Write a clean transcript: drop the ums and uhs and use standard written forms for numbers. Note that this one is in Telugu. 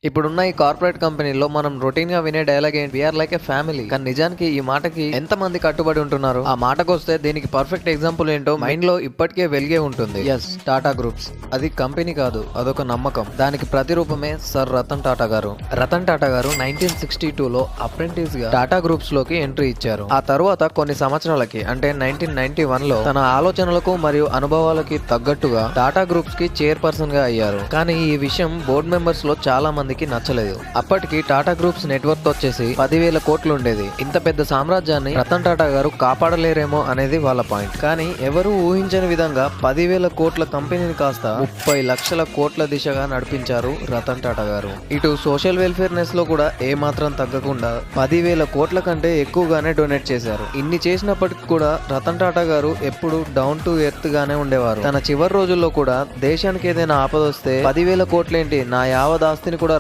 ఇప్పుడున్న ఈ కార్పొరేట్ కంపెనీలో మనం రొటీన్ గా వినే డైలాగ్ ఏంటి, వీఆర్ లైక్ ఏ ఫ్యామిలీ. కానీ నిజానికి ఈ మాటకి ఎంత మంది కట్టుబడి ఉంటున్నారు? ఆ మాటకు వస్తే దీనికి పర్ఫెక్ట్ ఎగ్జాంపుల్ ఏంటో మైండ్ లో ఇప్పటికే వెలిగే ఉంటుంది. Yes, Tata groups. అది కంపెనీ కాదు, అదొక నమ్మకం. దానికి ప్రతిరూపమే సర్ రతన్ టాటా గారు. రతన్ టాటా గారు 1962లో అప్రెంటిస్ గా టాటా గ్రూప్స్ లోకి ఎంట్రీ ఇచ్చారు. ఆ తర్వాత కొన్ని సంవత్సరాలకి అంటే 1991లో తన ఆలోచనలకు మరియు అనుభవాలకి తగ్గట్టుగా టాటా గ్రూప్స్ కి చైర్పర్సన్ గా అయ్యారు. కానీ ఈ విషయం బోర్డు మెంబర్స్ లో చాలా మందికి నచ్చలేదు. అప్పటికి టాటా గ్రూప్స్ నెట్వర్క్ వచ్చేసి 10,000 కోట్లు ఉండేది. ఇంత పెద్ద సామ్రాజ్యాన్ని రతన్ టాటా గారు కాపాడలేరేమో అనేది వాళ్ళ పాయింట్. కానీ ఎవరు ఊహించని విధంగా 10,000 కోట్ల కంపెనీని కాస్త 30 లక్షల కోట్ల దిశగా నడిపించారు రతన్ టాటా గారు. ఇటు సోషల్ వెల్ఫేర్నెస్ లో కూడా ఏ మాత్రం తగ్గకుండా 10,000 కోట్ల కంటే ఎక్కువగానే డొనేట్ చేశారు. ఇన్ని చేసినప్పటికీ కూడా రతన్ టాటా గారు ఎప్పుడు డౌన్ టు ఎర్త్ గానే ఉండేవారు. తన చివరి రోజుల్లో కూడా దేశానికి ఏదైనా ఆపదొస్తే 10,000 కోట్లేంటి, నా యావదాస్తిని కూడా